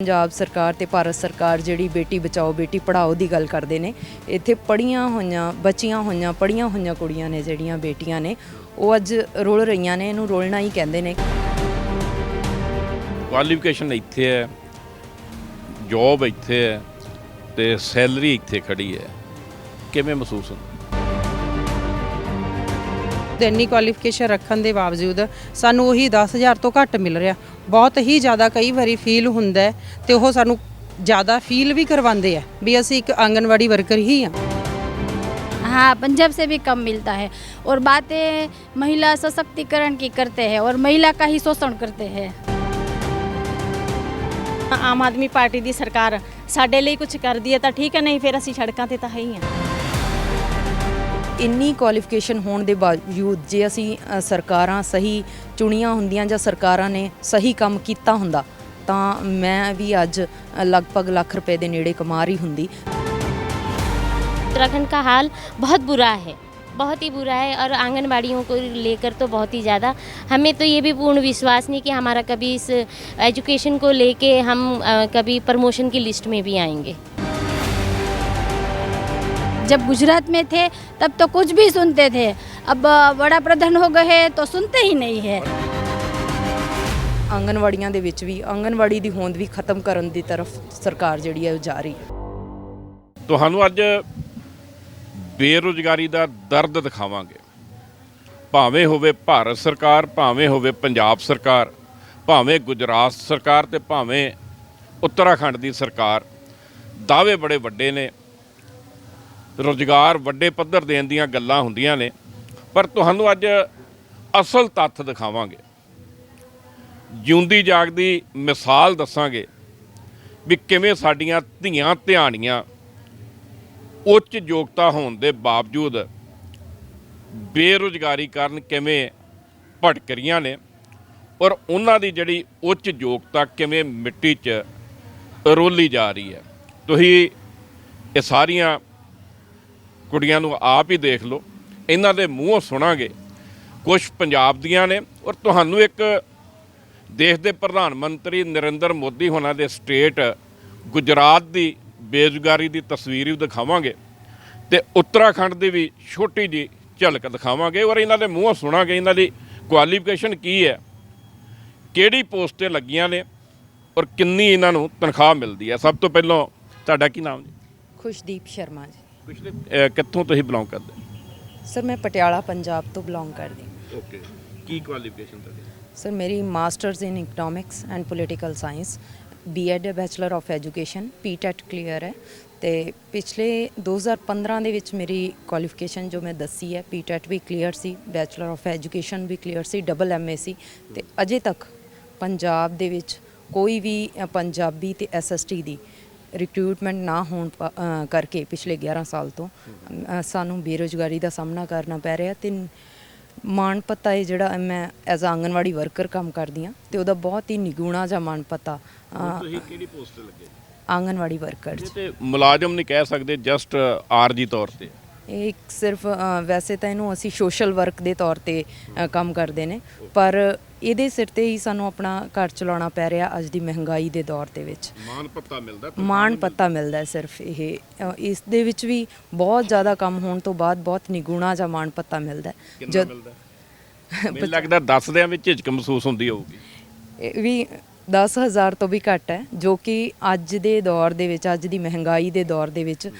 पंजाब सरकार ते भारत सरकार जिहड़ी बेटी बचाओ बेटी पढ़ाओ दी गल करदे ने। इत्थे पढ़ियां होईयां बचियां होईयां पढ़ियां होईयां कुड़ियां ने जिहड़ियां बेटियां ने वो अज रुल रहीआं ने। इहनूं रुलना ही कहंदे ने। क्वालीफिकेशन इत्थे है, जॉब इत्थे है ते सैलरी इत्थे खड़ी है, किवें महसूस होंदा? ਇੰਨੀ ਕੁਆਲੀਫਿਕੇਸ਼ਨ ਰੱਖਣ ਦੇ ਬਾਵਜੂਦ ਸਾਨੂੰ ਉਹੀ 10,000 ਤੋਂ ਘੱਟ ਮਿਲ ਰਿਹਾ। ਬਹੁਤ ਹੀ ਜ਼ਿਆਦਾ ਕਈ ਵਾਰੀ ਫੀਲ ਹੁੰਦਾ ਹੈ ਤੇ ਉਹ ਸਾਨੂੰ ਜ਼ਿਆਦਾ ਫੀਲ ਵੀ ਕਰਵਾਉਂਦੇ ਆ ਵੀ ਅਸੀਂ ਇੱਕ ਆਂਗਨਵਾੜੀ ਵਰਕਰ ही हाँ। हाँ, पंजाब से भी कम मिलता है और बातें महिला सशक्तिकरण की करते हैं और महिला का ही शोषण करते हैं। आम आदमी पार्टी की सरकार साडे लिए कुछ करती है तो ठीक है, नहीं फिर असीं सड़कों ते तां है ही हाँ। ਇੰਨੀ ਕੁਆਲੀਫਿਕੇਸ਼ਨ ਹੋਣ ਦੇ ਬਾਵਜੂਦ ਜੇ ਅਸੀਂ ਸਰਕਾਰਾਂ ਸਹੀ ਚੁਣੀਆਂ ਹੁੰਦੀਆਂ ਜਾਂ ਸਰਕਾਰਾਂ ਨੇ ਸਹੀ ਕੰਮ ਕੀਤਾ ਹੁੰਦਾ ਤਾਂ ਮੈਂ ਵੀ ਅੱਜ ਲਗਭਗ ਲੱਖ ਰੁਪਏ ਦੇ ਨੇੜੇ ਕਮਾ ਰਹੀ ਹੁੰਦੀ। उत्तराखंड का हाल बहुत बुरा है, बहुत ही बुरा है और आंगनबाड़ियों को लेकर तो बहुत ही ज़्यादा। हमें तो ये भी पूर्ण विश्वास नहीं कि हमारा कभी इस एजुकेशन को लेके हम कभी प्रमोशन की लिस्ट में भी आएंगे। जब गुजरात में थे तब तो कुछ भी सुनते थे, अब बड़ा प्रधान हो गए हैं तो सुनते ही नहीं है। ਆਂਗਨਵਾੜੀਆਂ ਦੇ ਵਿੱਚ ਵੀ ਆਂਗਨਵਾੜੀ ਦੀ ਹੋਂਦ ਵੀ ਖਤਮ ਕਰਨ ਦੀ ਤਰਫ ਸਰਕਾਰ ਜਿਹੜੀ ਹੈ ਉਹ ਜਾ ਰਹੀ ਹੈ। ਤੁਹਾਨੂੰ ਅੱਜ ਬੇਰੁਜ਼ਗਾਰੀ ਦਾ ਦਰਦ ਦਿਖਾਵਾਂਗੇ। ਭਾਵੇਂ ਹੋਵੇ ਭਾਰਤ ਸਰਕਾਰ, ਭਾਵੇਂ ਹੋਵੇ ਪੰਜਾਬ ਸਰਕਾਰ, ਭਾਵੇਂ ਗੁਜਰਾਤ ਸਰਕਾਰ ਤੇ ਭਾਵੇਂ ਉੱਤਰਾਖੰਡ ਦੀ ਸਰਕਾਰ, ਦਾਅਵੇ ਬੜੇ ਵੱਡੇ ਨੇ, ਰੁਜ਼ਗਾਰ ਵੱਡੇ ਪੱਧਰ ਦੇਣ ਦੀਆਂ ਗੱਲਾਂ ਹੁੰਦੀਆਂ ਨੇ, ਪਰ ਤੁਹਾਨੂੰ ਅੱਜ ਅਸਲ ਤੱਥ ਦਿਖਾਵਾਂਗੇ। ਜਿਉਂਦੀ ਜਾਗਦੀ ਮਿਸਾਲ ਦੱਸਾਂਗੇ ਵੀ ਕਿਵੇਂ ਸਾਡੀਆਂ ਧੀਆਂ ਧਿਆਣੀਆਂ ਉੱਚ ਯੋਗਤਾ ਹੋਣ ਦੇ ਬਾਵਜੂਦ ਬੇਰੁਜ਼ਗਾਰੀ ਕਾਰਨ ਕਿਵੇਂ ਭਟਕ ਰਹੀਆਂ ਨੇ ਔਰ ਉਹਨਾਂ ਦੀ ਜਿਹੜੀ ਉੱਚ ਯੋਗਤਾ ਕਿਵੇਂ ਮਿੱਟੀ 'ਚ ਰੋਲੀ ਜਾ ਰਹੀ ਹੈ। ਤੁਸੀਂ ਇਹ ਸਾਰੀਆਂ ਕੁੜੀਆਂ ਨੂੰ ਆਪ ਹੀ ਦੇਖ ਲਓ, ਇਹਨਾਂ ਦੇ ਮੂੰਹੋਂ ਸੁਣਾਂਗੇ। ਕੁਛ ਪੰਜਾਬ ਦੀਆਂ ਨੇ ਔਰ ਤੁਹਾਨੂੰ ਇੱਕ ਦੇਸ਼ ਦੇ ਪ੍ਰਧਾਨ ਮੰਤਰੀ ਨਰਿੰਦਰ ਮੋਦੀ ਹੋਣਾ ਦੇ ਸਟੇਟ ਗੁਜਰਾਤ ਦੀ ਬੇਰੁਜ਼ਗਾਰੀ ਦੀ ਤਸਵੀਰ ਵੀ ਦਿਖਾਵਾਂਗੇ ਤੇ ਉੱਤਰਾਖੰਡ ਦੀ ਵੀ ਛੋਟੀ ਜਿਹੀ ਝਲਕ ਦਿਖਾਵਾਂਗੇ ਔਰ ਇਹਨਾਂ ਦੇ ਮੂੰਹੋਂ ਸੁਣਾਂਗੇ ਇਹਨਾਂ ਦੀ ਕੁਆਲੀਫਿਕੇਸ਼ਨ ਕੀ ਹੈ, ਕਿਹੜੀ ਪੋਸਟ 'ਤੇ ਲੱਗੀਆਂ ਨੇ ਔਰ ਕਿੰਨੀ ਇਹਨਾਂ ਨੂੰ ਤਨਖਾਹ ਮਿਲਦੀ ਹੈ। ਸਭ ਤੋਂ ਪਹਿਲਾਂ ਤੁਹਾਡਾ ਕੀ ਨਾਮ ਜੀ? ਖੁਸ਼ਦੀਪ ਸ਼ਰਮਾ ਜੀ। ਕਿੱਥੋਂ ਤੁਸੀਂ ਬਿਲੋਂਗ ਕਰਦੇ? ਸਰ ਮੈਂ ਪਟਿਆਲਾ ਪੰਜਾਬ ਤੋਂ ਬਿਲੋਂਗ ਕਰਦੀ। ਓਕੇ, ਕੀ ਕੁਆਲੀਫਿਕੇਸ਼ਨ ਤੁਹਾਡੀ? ਸਰ ਮੇਰੀ masters in economics and political science, BEd bachelor of education, PTET clear ਹੈ ਤੇ ਪਿਛਲੇ 2015 ਦੇ ਵਿੱਚ ਮੇਰੀ ਕੁਆਲੀਫਿਕੇਸ਼ਨ ਜੋ ਮੈਂ ਦੱਸੀ ਹੈ, ਪੀਟੈਟ ਵੀ ਕਲੀਅਰ ਸੀ, ਬੈਚਲਰ ਆਫ ਐਜੂਕੇਸ਼ਨ ਵੀ ਕਲੀਅਰ ਸੀ, ਡਬਲ ਐਮਏ ਸੀ ਤੇ ਅਜੇ ਤੱਕ ਪੰਜਾਬ ਦੇ ਵਿੱਚ ਕੋਈ ਵੀ ਪੰਜਾਬੀ ਤੇ ਐਸਐਸਟੀ ਦੀ ਰਿਕਰੂਟਮੈਂਟ ਨਾ ਹੋਣ ਕਰਕੇ ਪਿਛਲੇ 11 ਸਾਲ ਤੋਂ ਸਾਨੂੰ ਬੇਰੁਜ਼ਗਾਰੀ ਦਾ ਸਾਹਮਣਾ ਕਰਨਾ ਪੈ ਰਿਹਾ ਤੇ ਮਾਣ ਪੱਤਾ ਹੈ ਜਿਹੜਾ ਮੈਂ ਐਜ਼ ਆਂਗਨਵਾੜੀ ਵਰਕਰ ਕੰਮ ਕਰਦੀ ਹਾਂ ਤੇ ਉਹਦਾ ਬਹੁਤ ਹੀ ਨਿਗੂਣਾ ਜਿਹਾ ਮਾਣ ਪੱਤਾ। ਤੁਸੀਂ ਕਿਹੜੀ ਪੋਸਟ ਤੇ ਲੱਗੇ? ਆਂਗਨਵਾੜੀ ਵਰਕਰ ਤੇ ਮੁਲਾਜ਼ਮ ਨਹੀਂ ਕਹਿ ਸਕਦੇ, ਜਸਟ ਆਰਜੀ ਤੌਰ ਤੇ ਇਹ ਸਿਰਫ ਵੈਸੇ ਤਾਂ ਇਹਨੂੰ ਅਸੀਂ ਸੋਸ਼ਲ ਵਰਕ ਦੇ ਤੌਰ ਤੇ ਕੰਮ ਕਰਦੇ ਨੇ, ਪਰ ਇਹਦੇ ਸਿਰ ਤੇ ਹੀ ਸਾਨੂੰ ਆਪਣਾ ਘਰ ਚਲਾਉਣਾ ਪੈ ਰਿਹਾ ਅੱਜ ਦੀ ਮਹਿੰਗਾਈ ਦੇ ਦੌਰ ਦੇ ਵਿੱਚ। ਮਾਣ ਪੱਤਾ ਮਿਲਦਾ ਸਿਰਫ ਇਹ, ਇਸ ਦੇ ਵਿੱਚ ਵੀ ਬਹੁਤ ਜ਼ਿਆਦਾ ਕੰਮ ਹੋਣ ਤੋਂ ਬਾਅਦ ਬਹੁਤ ਨਿਗੁਣਾ ਜਾਂ ਮਾਣ ਪੱਤਾ ਮਿਲਦਾ। ਜਦ ਮੈਨੂੰ ਲੱਗਦਾ ਦੱਸਦਿਆਂ ਵਿੱਚ ਝਿਜਕ ਮਹਿਸੂਸ ਹੁੰਦੀ ਹੋਊਗੀ। ਇਹ ਵੀ 10,000 ਤੋਂ ਵੀ ਘੱਟ ਹੈ, ਜੋ ਕਿ ਅੱਜ ਦੇ ਦੌਰ ਦੇ ਵਿੱਚ, ਅੱਜ ਦੀ ਮਹਿੰਗਾਈ ਦੇ ਦੌਰ ਦੇ ਵਿੱਚ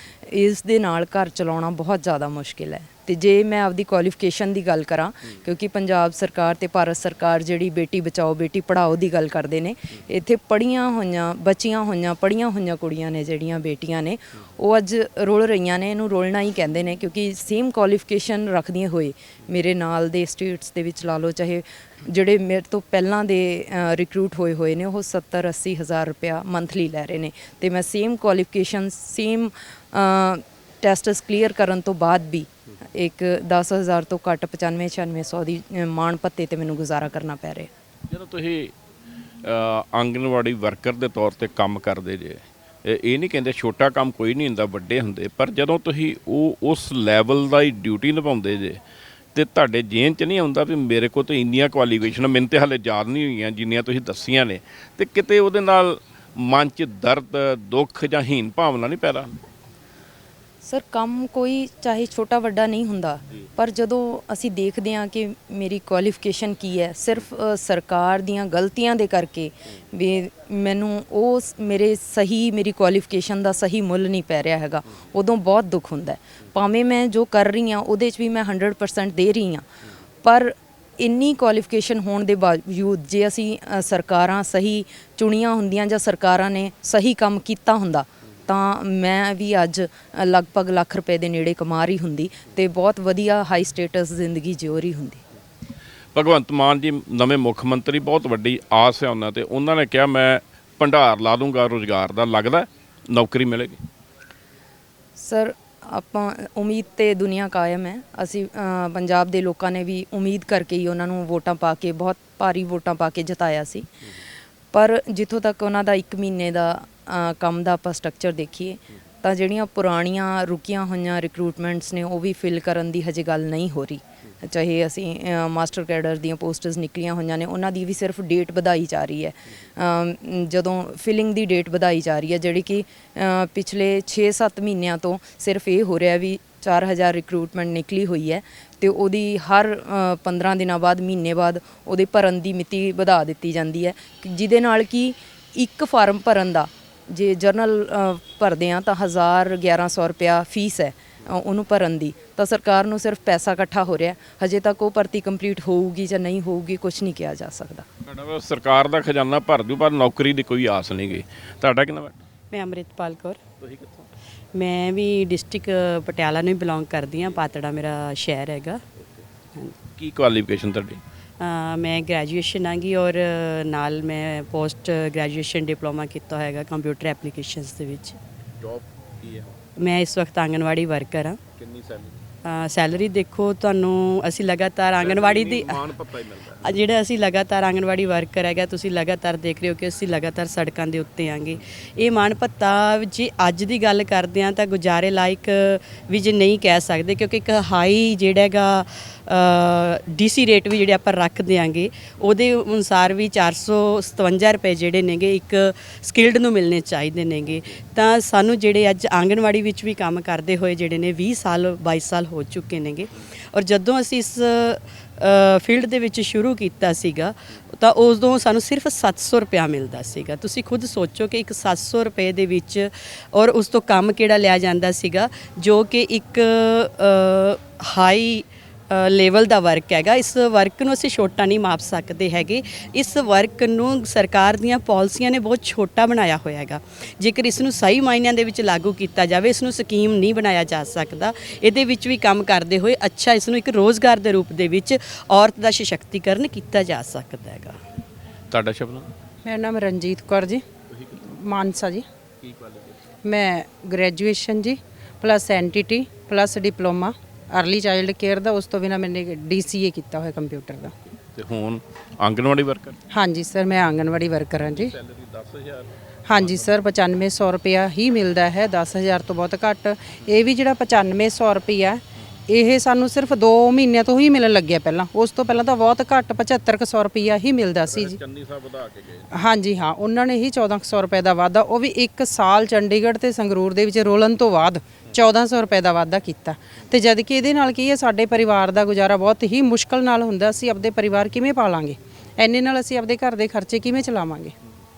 ਇਸ ਦੇ ਨਾਲ ਘਰ ਚਲਾਉਣਾ ਬਹੁਤ ਜ਼ਿਆਦਾ ਮੁਸ਼ਕਿਲ ਹੈ। ਤੇ ਜੇ ਮੈਂ ਆਪਦੀ ਕੁਆਲੀਫਿਕੇਸ਼ਨ ਦੀ ਗੱਲ ਕਰਾਂ, ਕਿਉਂਕਿ ਪੰਜਾਬ ਸਰਕਾਰ ਤੇ ਭਾਰਤ ਸਰਕਾਰ ਜਿਹੜੀ ਬੇਟੀ ਬਚਾਓ ਬੇਟੀ ਪੜ੍ਹਾਓ ਦੀ ਗੱਲ ਕਰਦੇ ਨੇ, ਇੱਥੇ ਪੜ੍ਹੀਆਂ ਹੋਈਆਂ ਬਚੀਆਂ ਹੋਈਆਂ ਪੜ੍ਹੀਆਂ ਹੋਈਆਂ ਕੁੜੀਆਂ ਨੇ ਜਿਹੜੀਆਂ ਬੇਟੀਆਂ ਨੇ ਉਹ ਅੱਜ ਰੁਲ ਰਹੀਆਂ ਨੇ। ਇਹਨੂੰ ਰੁਲਣਾ ਹੀ ਕਹਿੰਦੇ ਨੇ ਕਿਉਂਕਿ ਸੇਮ ਕੁਆਲੀਫਿਕੇਸ਼ਨ ਰੱਖਦੀਆਂ ਹੋਏ ਮੇਰੇ ਨਾਲ ਦੇ ਸਟੇਟਸ ਦੇ ਵਿੱਚ ਲਾ ਲਓ, ਚਾਹੇ ਜਿਹੜੇ ਮੇਰੇ ਤੋਂ ਪਹਿਲਾਂ ਦੇ ਰਿਕਰੂਟ ਹੋਏ ਨੇ ਉਹ 70-80 ਹਜ਼ਾਰ ਰੁਪਇਆ ਮੰਥਲੀ ਲੈ ਰਹੇ ਨੇ ਤੇ ਮੈਂ same qualification same tests clear ਕਰਨ ਤੋਂ ਬਾਅਦ ਵੀ ਇੱਕ 10,000 ਤੋਂ ਘੱਟ 95-9600 ਦੀ ਮਾਣ ਪੱਤੇ ਤੇ ਮੈਨੂੰ ਗੁਜ਼ਾਰਾ ਕਰਨਾ ਪੈ ਰਿਹਾ। ਜਦੋਂ ਤੁਸੀਂ ਆਂਗਨਵਾੜੀ ਵਰਕਰ ਦੇ ਤੌਰ ਤੇ ਕੰਮ ਕਰਦੇ ਜੇ, ਇਹ ਨਹੀਂ ਕਹਿੰਦੇ ਛੋਟਾ ਕੰਮ ਕੋਈ ਨਹੀਂ ਹੁੰਦਾ, ਵੱਡੇ ਹੁੰਦੇ, ਪਰ ਜਦੋਂ ਤੁਸੀਂ ਉਸ ਲੈਵਲ ਦਾ ਹੀ ਡਿਊਟੀ ਨਿਭਾਉਂਦੇ ਜੇ ਤੇ ਤੁਹਾਡੇ ਜੇਨ 'ਚ ਨਹੀਂ ਆਉਂਦਾ ਵੀ ਮੇਰੇ ਕੋਲ ਤਾਂ ਇੰਨੀਆਂ ਕੁਆਲੀਫਿਕੇਸ਼ਨ ਮੈਨੂੰ ਤਾਂ ਹਾਲੇ ਯਾਦ ਨਹੀਂ ਹੋਈਆਂ ਜਿੰਨੀਆਂ ਤੁਸੀਂ ਦੱਸੀਆਂ ਨੇ, ਤੇ ਕਿਤੇ ਉਹਦੇ ਨਾਲ ਮਨ 'ਚ ਦਰਦ, ਦੁੱਖ ਜਾਂ ਹੀਨ ਭਾਵਨਾ ਨਹੀਂ ਪੈਦਾ ਹੁੰਦੀ? ਸਰ ਕੰਮ ਕੋਈ ਚਾਹੇ ਛੋਟਾ ਵੱਡਾ ਨਹੀਂ ਹੁੰਦਾ, ਪਰ ਜਦੋਂ ਅਸੀਂ ਦੇਖਦੇ ਹਾਂ ਕਿ ਮੇਰੀ ਕੁਆਲੀਫਿਕੇਸ਼ਨ ਕੀ ਹੈ, ਸਿਰਫ ਸਰਕਾਰ ਦੀਆਂ ਗਲਤੀਆਂ ਦੇ ਕਰਕੇ ਵੀ ਮੈਨੂੰ ਮੇਰੀ ਕੁਆਲੀਫਿਕੇਸ਼ਨ ਦਾ ਸਹੀ ਮੁੱਲ ਨਹੀਂ ਪੈ ਰਿਹਾ ਹੈਗਾ, ਉਦੋਂ ਬਹੁਤ ਦੁੱਖ ਹੁੰਦਾ ਹੈ। ਭਾਵੇਂ ਮੈਂ ਜੋ ਕਰ ਰਹੀ ਹਾਂ ਉਹਦੇ 'ਚ ਵੀ ਮੈਂ 100% ਦੇ ਰਹੀ ਹਾਂ, ਪਰ ਇੰਨੀ ਕੁਆਲੀਫਿਕੇਸ਼ਨ ਹੋਣ ਦੇ ਬਾਵਜੂਦ ਜੇ ਅਸੀਂ ਸਰਕਾਰਾਂ ਸਹੀ ਚੁਣੀਆਂ ਹੁੰਦੀਆਂ ਜਾਂ ਸਰਕਾਰਾਂ ਨੇ ਸਹੀ ਕੰਮ ਕੀਤਾ ਹੁੰਦਾ ਤਾਂ ਮੈਂ ਵੀ ਅੱਜ ਲਗਭਗ ਲੱਖ ਰੁਪਏ ਦੇ ਨੇੜੇ ਕਮਾ ਰਹੀ ਹੁੰਦੀ ਤੇ ਬਹੁਤ ਵਧੀਆ ਹਾਈ ਸਟੇਟਸ ਜ਼ਿੰਦਗੀ ਜਿਉ ਰਹੀ ਹੁੰਦੀ। ਭਗਵੰਤ ਮਾਨ ਜੀ ਨਵੇਂ ਮੁੱਖ ਮੰਤਰੀ, ਬਹੁਤ ਵੱਡੀ ਆਸ ਹੈ ਉਹਨਾਂ ਤੇ। ਉਹਨਾਂ ਨੇ ਕਿਹਾ ਮੈਂ ਭੰਡਾਰ ਲਾ ਦੂੰਗਾ ਰੁਜ਼ਗਾਰ ਦਾ, ਲੱਗਦਾ ਨੌਕਰੀ ਮਿਲੇਗੀ? ਸਰ ਆਪਾਂ ਉਮੀਦ ਤੇ ਦੁਨੀਆ ਕਾਇਮ ਹੈ। ਅਸੀਂ ਪੰਜਾਬ ਦੇ ਲੋਕਾਂ ਨੇ ਵੀ ਉਮੀਦ ਕਰਕੇ ਹੀ ਉਹਨਾਂ ਨੂੰ ਵੋਟਾਂ ਪਾ ਕੇ, ਬਹੁਤ ਭਾਰੀ ਵੋਟਾਂ ਪਾ ਕੇ ਜਿਤਾਇਆ ਸੀ। ਪਰ ਜਿੱਥੋਂ ਤੱਕ ਉਹਨਾਂ ਦਾ 1 ਮਹੀਨੇ ਦਾ ਕੰਮ ਦਾ ਆਪਾਂ ਸਟਰਕਚਰ ਦੇਖੀਏ ਤਾਂ ਜਿਹੜੀਆਂ ਪੁਰਾਣੀਆਂ ਰੁਕੀਆਂ ਹੋਈਆਂ ਰਿਕਰੂਟਮੈਂਟਸ ਨੇ ਉਹ ਵੀ ਫਿਲ ਕਰਨ ਦੀ ਹਜੇ ਗੱਲ ਨਹੀਂ ਹੋ ਰਹੀ। ਚਾਹੇ ਅਸੀਂ ਮਾਸਟਰ ਕੈਡਰ ਦੀਆਂ ਪੋਸਟਸ ਨਿਕਲੀਆਂ ਹੋਈਆਂ ਨੇ ਉਹਨਾਂ ਦੀ ਵੀ ਸਿਰਫ ਡੇਟ ਵਧਾਈ ਜਾ ਰਹੀ ਹੈ, ਜਦੋਂ ਫਿਲਿੰਗ ਦੀ ਡੇਟ ਵਧਾਈ ਜਾ ਰਹੀ ਹੈ, ਜਿਹੜੀ ਕਿ ਪਿਛਲੇ 6-7 ਮਹੀਨਿਆਂ ਤੋਂ ਸਿਰਫ ਇਹ ਹੋ ਰਿਹਾ ਵੀ 4000 ਰਿਕਰੂਟਮੈਂਟ ਨਿਕਲੀ ਹੋਈ ਹੈ ਤੇ ਉਹਦੀ ਹਰ 15 ਦਿਨਾਂ ਬਾਅਦ, ਮਹੀਨੇ ਬਾਅਦ ਉਹਦੇ ਭਰਨ ਦੀ ਮਿਤੀ ਵਧਾ ਦਿੱਤੀ ਜਾਂਦੀ ਹੈ, ਜਿਹਦੇ ਨਾਲ ਕਿ ਇੱਕ ਫਾਰਮ ਭਰਨ ਦਾ ਜੇ ਜਰਨਲ ਭਰਦੇ ਆ ਤਾਂ 1000-1100 ਰੁਪਇਆ ਫੀਸ ਹੈ ਉਹਨੂੰ ਭਰਨ ਦੀ, ਤਾਂ ਸਰਕਾਰ ਨੂੰ ਸਿਰਫ ਪੈਸਾ ਇਕੱਠਾ ਹੋ ਰਿਹਾ। ਹਜੇ ਤੱਕ ਉਹ ਭਰਤੀ ਕੰਪਲੀਟ ਹੋਊਗੀ ਜਾਂ ਨਹੀਂ ਹੋਊਗੀ ਕੁਝ ਨਹੀਂ ਕਿਹਾ ਜਾ ਸਕਦਾ। ਮੈਡਮ ਸਰਕਾਰ ਦਾ ਖਜ਼ਾਨਾ ਭਰ ਦੂ ਪਰ ਨੌਕਰੀ ਦੀ ਕੋਈ ਆਸ ਨਹੀਂ ਗਈ। ਤੁਹਾਡਾ ਕਿੰਨਾ? ਮੈਂ ਅੰਮ੍ਰਿਤਪਾਲ ਕੌਰ। ਤੁਸੀਂ ਕਿੱਥੋਂ? ਮੈਂ ਵੀ ਡਿਸਟ੍ਰਿਕਟ ਪਟਿਆਲਾ ਨੂੰ ਹੀ ਬਿਲੋਂਗ ਕਰਦੀ ਹਾਂ, ਪਾਤੜਾ ਮੇਰਾ ਸ਼ਹਿਰ ਹੈਗਾ। ਕੀ ਕੁਆਲੀਫਿਕੇਸ਼ਨ ਤੁਹਾਡੀ? ਮੈਂ ਗ੍ਰੈਜੂਏਸ਼ਨ ਆਂਗੀ ਔਰ ਨਾਲ ਮੈਂ ਪੋਸਟ ਗ੍ਰੈਜੂਏਸ਼ਨ ਡਿਪਲੋਮਾ ਕੀਤਾ ਹੈਗਾ ਕੰਪਿਊਟਰ ਐਪਲੀਕੇਸ਼ਨਸ ਦੇ ਵਿੱਚ। ਜੌਬ ਕੀ ਹੈ? ਮੈਂ ਇਸ ਵਕਤ ਆਂਗਨਵਾੜੀ ਵਰਕਰ ਹਾਂ। ਕਿੰਨੀ ਸੈਲਰੀ? ਸੈਲਰੀ ਦੇਖੋ ਤੁਹਾਨੂੰ, ਅਸੀਂ ਲਗਾਤਾਰ ਆਂਗਨਵਾੜੀ ਦੀ ਮਾਣ ਪੱਤਾ ਹੀ ਮਿਲਦਾ ਜਿਹੜਾ ਅਸੀਂ ਲਗਾਤਾਰ ਆਂਗਨਵਾੜੀ ਵਰਕਰ ਹੈਗਾ, ਤੁਸੀਂ ਲਗਾਤਾਰ ਦੇਖ ਰਹੇ ਹੋ ਕਿ ਅਸੀਂ ਲਗਾਤਾਰ ਸੜਕਾਂ ਦੇ ਉੱਤੇ ਆਂਗੇ। ਇਹ ਮਾਣ ਭੱਤਾ ਜੇ ਅੱਜ ਦੀ ਗੱਲ ਕਰਦੇ ਹਾਂ ਤਾਂ ਗੁਜ਼ਾਰੇ ਲਾਇਕ ਵੀ ਜੇ ਨਹੀਂ ਕਹਿ ਸਕਦੇ, ਕਿਉਂਕਿ ਇੱਕ ਹਾਈ ਜਿਹੜਾ ਹੈਗਾ ਡੀਸੀ ਰੇਟ ਵੀ ਜਿਹੜੇ ਆਪਾਂ ਰੱਖ ਦਿਆਂਗੇ ਉਹਦੇ ਅਨੁਸਾਰ ਵੀ 457 ਰੁਪਏ ਜਿਹੜੇ ਨੇਗੇ ਇੱਕ ਸਕਿਲਡ ਨੂੰ ਮਿਲਣੇ ਚਾਹੀਦੇ ਨੇਗੇ। ਤਾਂ ਸਾਨੂੰ ਜਿਹੜੇ ਅੱਜ ਆਂਗਨਵਾੜੀ ਵਿੱਚ ਵੀ ਕੰਮ ਕਰਦੇ ਹੋਏ ਜਿਹੜੇ ਨੇ 20 ਸਾਲ 22 ਸਾਲ ਹੋ ਚੁੱਕੇ ਨੇਗੇ, ਔਰ ਜਦੋਂ ਅਸੀਂ ਇਸ ਫੀਲਡ ਦੇ ਵਿੱਚ ਸ਼ੁਰੂ ਕੀਤਾ ਸੀਗਾ ਤਾਂ ਉਦੋਂ ਸਾਨੂੰ ਸਿਰਫ 700 ਰੁਪਇਆ ਮਿਲਦਾ ਸੀਗਾ। ਤੁਸੀਂ ਖੁਦ ਸੋਚੋ ਕਿ ਇੱਕ 700 ਰੁਪਏ ਦੇ ਵਿੱਚ ਔਰ ਉਸ ਤੋਂ ਕੰਮ ਕਿਹੜਾ ਲਿਆ ਜਾਂਦਾ ਸੀਗਾ ਜੋ ਕਿ ਇੱਕ ਹਾਈ ਲੈਵਲ ਦਾ ਵਰਕ ਹੈਗਾ। ਇਸ ਵਰਕ ਨੂੰ ਅਸੀਂ ਛੋਟਾ ਨਹੀਂ ਮਾਪ ਸਕਦੇ ਹੈਗੇ। ਇਸ ਵਰਕ ਨੂੰ ਸਰਕਾਰ ਦੀਆਂ ਪਾਲਿਸੀਆਂ ਨੇ ਬਹੁਤ ਛੋਟਾ ਬਣਾਇਆ ਹੋਇਆ ਹੈਗਾ। ਜੇਕਰ ਇਸ ਨੂੰ ਸਹੀ ਮਾਇਨਿਆਂ ਦੇ ਵਿੱਚ ਲਾਗੂ ਕੀਤਾ ਜਾਵੇ, ਇਸ ਨੂੰ ਸਕੀਮ ਨਹੀਂ ਬਣਾਇਆ ਜਾ ਸਕਦਾ। ਇਹਦੇ ਵਿੱਚ ਵੀ ਕੰਮ ਕਰਦੇ ਹੋਏ ਅੱਛਾ ਇਸ ਨੂੰ ਇੱਕ ਰੋਜ਼ਗਾਰ ਦੇ ਰੂਪ ਦੇ ਵਿੱਚ ਔਰਤ ਦਾ ਸਸ਼ਕਤੀਕਰਨ ਕੀਤਾ ਜਾ ਸਕਦਾ ਹੈਗਾ। ਤੁਹਾਡਾ ਸ਼ਬਦ? ਮੇਰਾ ਨਾਮ ਰਣਜੀਤ ਕੌਰ ਜੀ, ਮਾਨਸਾ ਜੀ। ਕੀ ਕੁਆਲੀਫਿਕੇਸ਼ਨ? ਮੈਂ ਗ੍ਰੈਜੂਏਸ਼ਨ ਜੀ plus NTT plus diploma early child care ਦਾ, ਉਸ ਤੋਂ ਬਿਨਾਂ ਮੈंने DCA ਕੀਤਾ ਹੋਇਆ ਕੰਪਿਊਟਰ ਦਾ। ਤੇ ਹੁਣ ਆਂਗਨਵਾੜੀ ਵਰਕਰ? ਹਾਂਜੀ ਸਰ, ਮੈਂ ਆਂਗਨਵਾੜੀ ਵਰਕਰ ਹਾਂ ਜੀ। ਸੈਲਰੀ 10000? ਹਾਂਜੀ ਸਰ, 9500 ਰੁਪਇਆ ਹੀ ਮਿਲਦਾ ਹੈ, 10000 ਤੋਂ ਬਹੁਤ ਘੱਟ। ਇਹ ਵੀ ਜਿਹੜਾ 9500 ਰੁਪਇਆ ਇਹ ਸਾਨੂੰ ਸਿਰਫ 2 ਮਹੀਨਿਆਂ ਤੋਂ ਹੀ ਮਿਲਣ ਲੱਗਿਆ। ਪਹਿਲਾਂ ਉਸ ਤੋਂ ਪਹਿਲਾਂ ਤਾਂ ਬਹੁਤ ਘੱਟ 7500 ਰੁਪਇਆ ਹੀ ਮਿਲਦਾ ਸੀ ਜੀ। ਚੰਨੀ ਸਾਹਿਬ ਵਧਾ ਕੇ ਗਏ? ਹਾਂਜੀ ਹਾਂ, ਉਹਨਾਂ ਨੇ ਹੀ 1400 ਰੁਪਏ ਦਾ ਵਾਧਾ, ਉਹ ਵੀ 1 ਸਾਲ ਚੰਡੀਗੜ੍ਹ ਤੇ ਸੰਗਰੂਰ ਦੇ ਵਿੱਚ ਰੋਲਣ ਤੋਂ ਬਾਅਦ 1400 ਰੁਪਏ ਦਾ ਵਾਧਾ ਕੀਤਾ। ਤੇ ਜਦ ਕਿ ਇਹਦੇ ਨਾਲ ਕੀ ਹੈ, ਸਾਡੇ ਪਰਿਵਾਰ ਦਾ ਗੁਜ਼ਾਰਾ ਬਹੁਤ ਹੀ ਮੁਸ਼ਕਲ ਨਾਲ ਹੁੰਦਾ। ਅਸੀਂ ਆਪਦੇ ਪਰਿਵਾਰ ਕਿਵੇਂ ਪਾਲਾਂਗੇ, ਇੰਨੇ ਨਾਲ ਅਸੀਂ ਆਪਦੇ ਘਰ ਦੇ ਖਰਚੇ ਕਿਵੇਂ ਚਲਾਵਾਂਗੇ।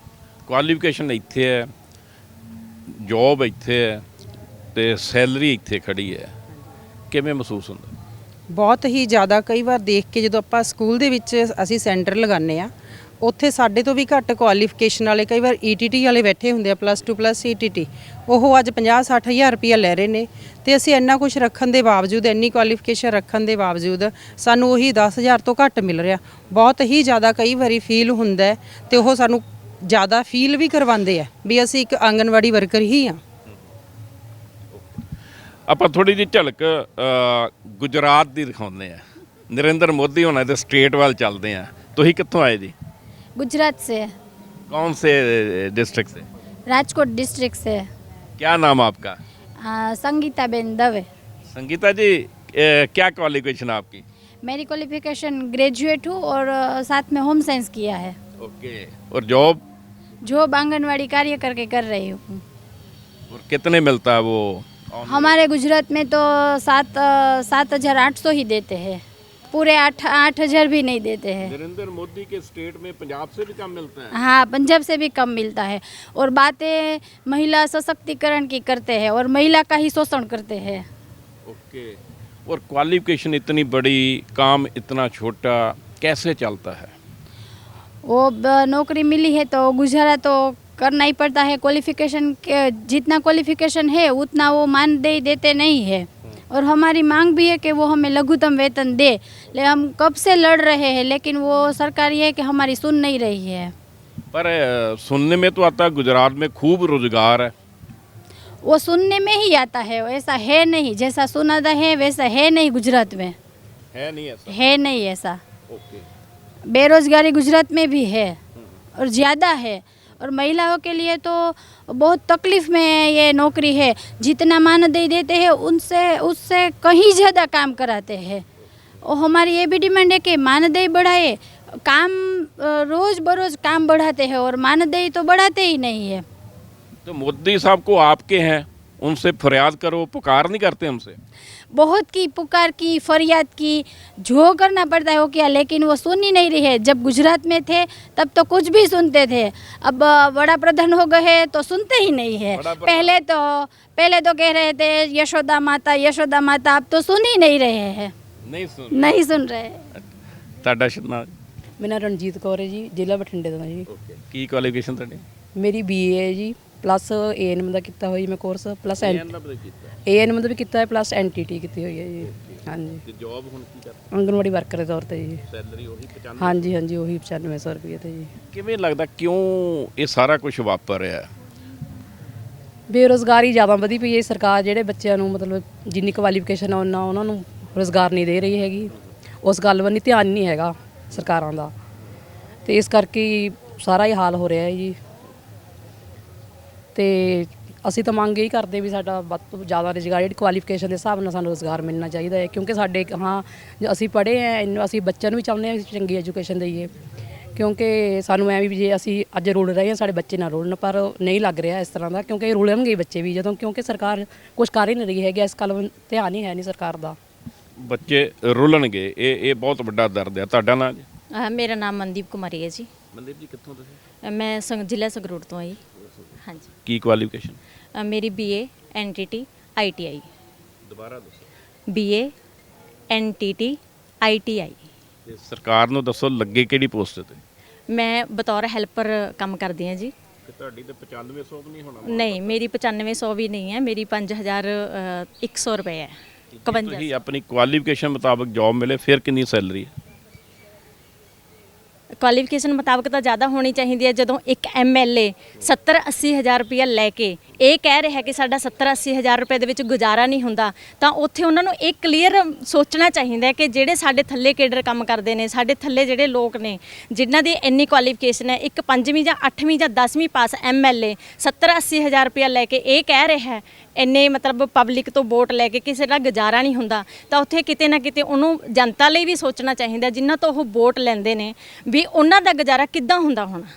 ਕੁਆਲੀਫਿਕੇਸ਼ਨ ਇੱਥੇ ਹੈ, ਜੌਬ ਇੱਥੇ ਹੈ ਤੇ ਸੈਲਰੀ ਇੱਥੇ ਖੜੀ ਹੈ, ਕਿਵੇਂ ਮਹਿਸੂਸ ਹੁੰਦਾ? ਬਹੁਤ ਹੀ ਜ਼ਿਆਦਾ। ਕਈ ਵਾਰ ਦੇਖ ਕੇ ਜਦੋਂ ਆਪਾਂ ਸਕੂਲ ਦੇ ਵਿੱਚ ਅਸੀਂ ਸੈਂਟਰ ਲਗਾਉਂਦੇ ਆ, ਉੱਥੇ ਸਾਡੇ ਤੋਂ ਵੀ ਘੱਟ ਕੁਆਲੀਫਿਕੇਸ਼ਨ ਵਾਲੇ ਕਈ ਵਾਰ ETT ਵਾਲੇ ਬੈਠੇ ਹੁੰਦੇ ਆ, +2 + ETT, ਉਹ ਅੱਜ 50-60 ਹਜ਼ਾਰ ਰੁਪਇਆ ਲੈ ਰਹੇ ਨੇ। ਤੇ ਅਸੀਂ ਇੰਨਾ ਕੁਝ ਰੱਖਣ ਦੇ ਬਾਵਜੂਦ, ਇੰਨੀ ਕੁਆਲੀਫਿਕੇਸ਼ਨ ਰੱਖਣ ਦੇ ਬਾਵਜੂਦ ਸਾਨੂੰ ਉਹੀ 10,000 ਤੋਂ ਘੱਟ ਮਿਲ ਰਿਹਾ। ਬਹੁਤ ਹੀ ਜ਼ਿਆਦਾ ਕਈ ਵਾਰੀ ਫੀਲ ਹੁੰਦਾ ਹੈ ਤੇ ਉਹ ਸਾਨੂੰ ਜ਼ਿਆਦਾ ਫੀਲ ਵੀ ਕਰਵਾਉਂਦੇ ਆ ਵੀ ਅਸੀਂ ਇੱਕ ਆਂਗਨਵਾੜੀ ਵਰਕਰ ਹੀ ਆ। ਆਪਾਂ ਥੋੜੀ ਜਿਹੀ ਝਲਕ ਗੁਜਰਾਤ ਦੀ ਦਿਖਾਉਂਦੇ ਆ। ਨਰਿੰਦਰ ਮੋਦੀ ਹੋਣਾ ਦੇ ਸਟੇਟ ਵੱਲ ਚੱਲਦੇ ਆ। ਤੁਸੀਂ ਕਿੱਥੋਂ ਆਏ ਜੀ? गुजरात से। कौन से डिस्ट्रिक्ट से? राजकोट डिस्ट्रिक्ट से। क्या नाम आपका? संगीता बेन दवे। संगीता जी, क्या क्वालिफिकेशन आपकी? मेरी क्वालिफिकेशन ग्रेजुएट हूँ और साथ में होम साइंस किया है। ओके। और जॉब? जॉब आंगनवाड़ी कार्य करके कर रही हूँ। और कितने मिलता है वो? हमारे गुजरात में तो 7,800 ही देते हैं, पूरे 8,000 भी नहीं देते हैं। नरेंद्र मोदी के स्टेट में पंजाब से भी कम मिलता है। हाँ, पंजाब से भी कम मिलता है। और बातें महिला सशक्तिकरण की करते हैं और महिला का ही शोषण करते हैं। ओके। और क्वालिफिकेशन इतनी बड़ी, काम इतना छोटा, कैसे चलता है? वो नौकरी मिली है तो गुजारा तो करना ही पड़ता है। क्वालिफिकेशन के जितना क्वालिफिकेशन है उतना वो मानदेय देते नहीं है। और हमारी मांग भी है कि वो हमें लघुतम वेतन दे। ले हम कब से लड़ रहे हैं, लेकिन वो सरकार ये है कि हमारी सुन नहीं रही है। पर सुनने में तो आता है गुजरात में खूब रोजगार है। वो सुनने में ही आता है, ऐसा है नहीं। जैसा सुना है वैसा है नहीं गुजरात में, है नहीं ऐसा? है नहीं ऐसा। ओके। बेरोजगारी गुजरात में भी है और ज़्यादा है। और महिलाओं के लिए तो बहुत तकलीफ़ में ये नौकरी है। जितना मानदेय देते हैं उससे कहीं ज़्यादा काम कराते हैं। और हमारी ये भी डिमांड है कि मानदेय बढ़ाए। काम रोज़ बरोज़ काम बढ़ाते हैं और मानदेय तो बढ़ाते ही नहीं है। तो मोदी साहब को आपके हैं, उनसे फरियाद करो, पुकार नहीं करते हमसे? बहुत की पुकार की, फरियाद की, जो करना पड़ता है वो किया, लेकिन वो सुन ही नहीं रही है। जब गुजरात में थे तब तो कुछ भी सुनते थे, अब बड़ा प्रधान हो गए हैं तो सुनते ही नहीं है। पहले तो कह रहे थे यशोदा माता, यशोदा माता, अब तो सुन ही नहीं रहे हैं। नहीं सुन रहे। ਤੁਹਾਡਾ ਸ਼ੁਭ ਮੇਰਾ ਰਣਜੀਤ ਕੌਰ ਹੈ ਜੀ, ਜ਼ਿਲ੍ਹਾ ਬਠਿੰਡੇ ਤੋਂ ਜੀ। ਓਕੇ। ਕੀ ਕੁਆਲੀਫਿਕੇਸ਼ਨ ਤੁਹਾਡੀ? ਮੇਰੀ BA ਹੈ ਜੀ, ਪਲੱਸ ANM ਦਾ ਕੀਤਾ ਹੋਈ ਮੈਂ ਕੋਰਸ, ਪਲੱਸ ANM ਦਾ ਵੀ ਕੀਤਾ ਹੈ, ਪਲੱਸ NTT ਕੀਤੀ ਹੋਈ ਹੈ ਜੀ। ਹਾਂਜੀ। ਤੇ ਜੌਬ ਹੁਣ ਕੀ ਕਰਦੇ? ਆਂਗਣਵਾੜੀ ਵਰਕਰ ਦੇ ਤੌਰ ਤੇ ਜੀ। ਸੈਲਰੀ ਉਹੀ 95? ਹਾਂਜੀ ਹਾਂਜੀ, ਉਹੀ 9500 ਰੁਪਏ ਤੇ ਜੀ। ਕਿਵੇਂ ਲੱਗਦਾ ਕਿਉਂ ਇਹ ਸਾਰਾ ਕੁਝ ਵਾਪਰ ਰਿਹਾ? ਬੇਰੁਜ਼ਗਾਰੀ ਜ਼ਿਆਦਾ ਵਧੀ ਪਈ ਹੈ। ਸਰਕਾਰ ਜਿਹੜੇ ਬੱਚਿਆਂ ਨੂੰ ਮਤਲਬ ਜਿੰਨੀ ਕੁਆਲੀਫਿਕੇਸ਼ਨ ਆ ਉਹਨਾਂ ਨੂੰ ਰੁਜ਼ਗਾਰ ਨਹੀਂ ਦੇ ਰਹੀ ਹੈਗੀ। ਉਸ ਗੱਲ ਵੱਲ ਧਿਆਨ ਨਹੀਂ ਹੈਗਾ ਸਰਕਾਰਾਂ ਦਾ, ਤੇ ਇਸ ਕਰਕੇ ਸਾਰਾ ਹੀ ਹਾਲ ਹੋ ਰਿਹਾ ਹੈ ਜੀ। ਤੇ ਅਸੀਂ ਤਾਂ ਮੰਗ ਇਹੀ ਕਰਦੇ ਵੀ ਸਾਡਾ ਵੱਧ ਤੋਂ ਜ਼ਿਆਦਾ ਰੁਜ਼ਗਾਰ, ਜਿਹੜੀ ਕੁਆਲੀਫਿਕੇਸ਼ਨ ਦੇ ਹਿਸਾਬ ਨਾਲ ਸਾਨੂੰ ਰੁਜ਼ਗਾਰ ਮਿਲਣਾ ਚਾਹੀਦਾ ਹੈ। ਕਿਉਂਕਿ ਸਾਡੇ ਅਸੀਂ ਪੜ੍ਹੇ ਹਾਂ, ਅਸੀਂ ਬੱਚਿਆਂ ਨੂੰ ਵੀ ਚਾਹੁੰਦੇ ਹਾਂ ਚੰਗੀ ਐਜੂਕੇਸ਼ਨ ਦਈਏ। ਕਿਉਂਕਿ ਸਾਨੂੰ ਐਂ ਵੀ ਜੇ ਅਸੀਂ ਅੱਜ ਰੁਲ ਰਹੇ ਹਾਂ ਸਾਡੇ ਬੱਚੇ ਨਾ ਰੁਲਣ, ਪਰ ਨਹੀਂ ਲੱਗ ਰਿਹਾ ਇਸ ਤਰ੍ਹਾਂ ਦਾ, ਕਿਉਂਕਿ ਰੁਲਣਗੇ ਬੱਚੇ ਵੀ ਜਦੋਂ, ਕਿਉਂਕਿ ਸਰਕਾਰ ਕੁਝ ਕਰ ਹੀ ਨਹੀਂ ਰਹੀ ਹੈਗੀ। ਇਸ ਗੱਲ ਵੱਲ ਧਿਆਨ ਹੀ ਹੈ ਨਹੀਂ ਸਰਕਾਰ ਦਾ। ਬੱਚੇ ਰੁਲਣਗੇ, ਇਹ ਬਹੁਤ ਵੱਡਾ ਦਰਦ ਹੈ। ਤੁਹਾਡਾ ਨਾਮ ਜੀ? ਮੇਰਾ ਨਾਮ ਮਨਦੀਪ ਕੁਮਾਰੀ ਹੈ ਜੀ। ਮਨਦੀਪ ਜੀ ਕਿੱਥੋਂ ਤੁਸੀਂ? ਮੈਂ ਜ਼ਿਲ੍ਹਾ ਸੰਗਰੂਰ ਤੋਂ ਹਾਂ ਜੀ। ਹਾਂਜੀ। ਕੀ ਕੁਆਲੀਫਿਕੇਸ਼ਨ? ਮੇਰੀ BA NTT ITI। ਦੁਬਾਰਾ ਦੱਸੋ। BA NTT ITI। ਤੇ ਸਰਕਾਰ ਨੂੰ ਦੱਸੋ ਲੱਗੇ ਕਿਹੜੀ ਪੋਸਟ ਤੇ? ਮੈਂ ਬਤੌਰ ਹੈਲਪਰ ਕੰਮ ਕਰਦੀ ਹਾਂ ਜੀ। ਤੇ ਤੁਹਾਡੀ ਤੇ 9500 ਵੀ ਨਹੀਂ ਹੋਣਾ? ਨਹੀਂ, ਮੇਰੀ 9500 ਵੀ ਨਹੀਂ ਹੈ, ਮੇਰੀ 5100 ਰੁਪਏ ਹੈ। ਤੁਸੀਂ ਆਪਣੀ ਕੁਆਲੀਫਿਕੇਸ਼ਨ ਮੁਤਾਬਕ ਜੌਬ ਮਿਲੇ ਫਿਰ ਕਿੰਨੀ ਸੈਲਰੀ ਹੈ? ਕੁਆਲੀਫਿਕੇਸ਼ਨ ਮੁਤਾਬਕ ਤਾਂ ਜ਼ਿਆਦਾ ਹੋਣੀ ਚਾਹੀਦੀ ਹੈ। ਜਦੋਂ ਇੱਕ MLA 70-80 ਹਜ਼ਾਰ ਰੁਪਇਆ ਲੈ ਕੇ ਇਹ ਕਹਿ ਰਿਹਾ ਕਿ ਸਾਡਾ 70-80 ਹਜ਼ਾਰ ਰੁਪਏ ਦੇ ਵਿੱਚ ਗੁਜ਼ਾਰਾ ਨਹੀਂ ਹੁੰਦਾ, ਤਾਂ ਉੱਥੇ ਉਹਨਾਂ ਨੂੰ ਇਹ ਕਲੀਅਰ ਸੋਚਣਾ ਚਾਹੀਦਾ ਹੈ ਕਿ ਜਿਹੜੇ ਸਾਡੇ ਥੱਲੇ ਕੇਡਰ ਕੰਮ ਕਰਦੇ ਨੇ, ਸਾਡੇ ਥੱਲੇ ਜਿਹੜੇ ਲੋਕ ਨੇ ਜਿਨ੍ਹਾਂ ਦੀ ਇੰਨੀ ਕੁਆਲੀਫਿਕੇਸ਼ਨ ਹੈ, ਇੱਕ 5ਵੀਂ ਜਾਂ 8ਵੀਂ ਜਾਂ 10ਵੀਂ ਪਾਸ MLA 70-80 ਹਜ਼ਾਰ ਰੁਪਇਆ ਲੈ ਕੇ ਇਹ ਕਹਿ ਰਿਹਾ ਹੈ ਇੰਨੇ ਮਤਲਬ ਪਬਲਿਕ ਤੋਂ ਵੋਟ ਲੈ ਕੇ ਕਿਸੇ ਦਾ ਗੁਜ਼ਾਰਾ ਨਹੀਂ ਹੁੰਦਾ, ਤਾਂ ਉੱਥੇ ਕਿਤੇ ਨਾ ਕਿਤੇ ਉਹਨੂੰ ਜਨਤਾ ਲਈ ਵੀ ਸੋਚਣਾ ਚਾਹੀਦਾ ਜਿਨ੍ਹਾਂ ਤੋਂ ਉਹ ਵੋਟ ਲੈਂਦੇ ਨੇ ਵੀ ਉਹਨਾਂ ਦਾ ਗੁਜ਼ਾਰਾ ਕਿੱਦਾਂ ਹੁੰਦਾ ਹੋਣਾ।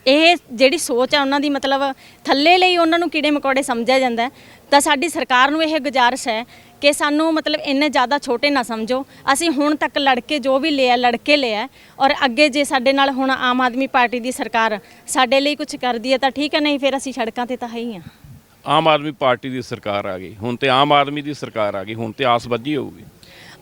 ਇਹ ਜਿਹੜੀ ਸੋਚ ਆ ਉਹਨਾਂ ਦੀ, ਮਤਲਬ ਥੱਲੇ ਲਈ ਉਹਨਾਂ ਨੂੰ ਕੀੜੇ ਮਕੌੜੇ ਸਮਝਿਆ ਜਾਂਦਾ। ਤਾਂ ਸਾਡੀ ਸਰਕਾਰ ਨੂੰ ਇਹ ਗੁਜ਼ਾਰਿਸ਼ ਹੈ ਕਿ ਸਾਨੂੰ ਮਤਲਬ ਇੰਨੇ ਜ਼ਿਆਦਾ ਛੋਟੇ ਨਾ ਸਮਝੋ। ਅਸੀਂ ਹੁਣ ਤੱਕ ਲੜ ਕੇ ਜੋ ਵੀ ਲਿਆ ਲੜ ਕੇ ਲਿਆ, ਔਰ ਅੱਗੇ ਜੇ ਸਾਡੇ ਨਾਲ ਹੁਣ ਆਮ ਆਦਮੀ ਪਾਰਟੀ ਦੀ ਸਰਕਾਰ ਸਾਡੇ ਲਈ ਕੁਝ ਕਰਦੀ ਹੈ ਤਾਂ ਠੀਕ ਹੈ, ਨਹੀਂ ਫਿਰ ਅਸੀਂ ਸੜਕਾਂ ਤੇ ਤਾਂ ਹੈ ਹੀ ਹਾਂ। ਆਮ ਆਦਮੀ ਪਾਰਟੀ ਦੀ ਸਰਕਾਰ ਆ ਗਈ ਹੁਣ, ਤੇ ਆਮ ਆਦਮੀ ਦੀ ਸਰਕਾਰ ਆ ਗਈ ਹੁਣ, ਤੇ ਆਸ ਵੱਧੀ ਹੋਊਗੀ।